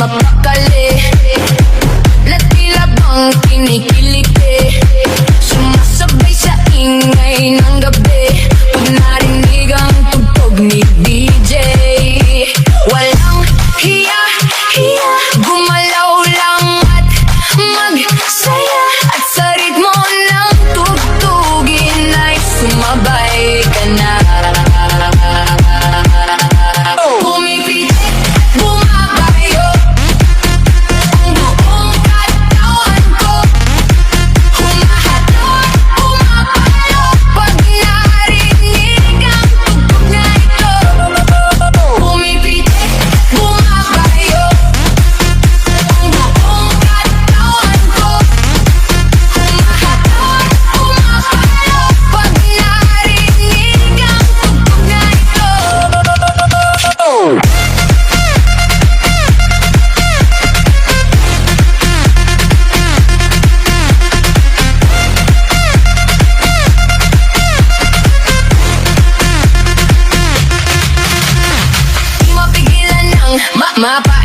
mapakali na tila bang kinikiliti, sumasabay sa ingay ng gabi pag narinig ang tugtog ni DJ. Walang hiya, hiya, gumalaw lang at magsaya, at sa ritmo ng tugtugin ay sumabay ka na. Mapa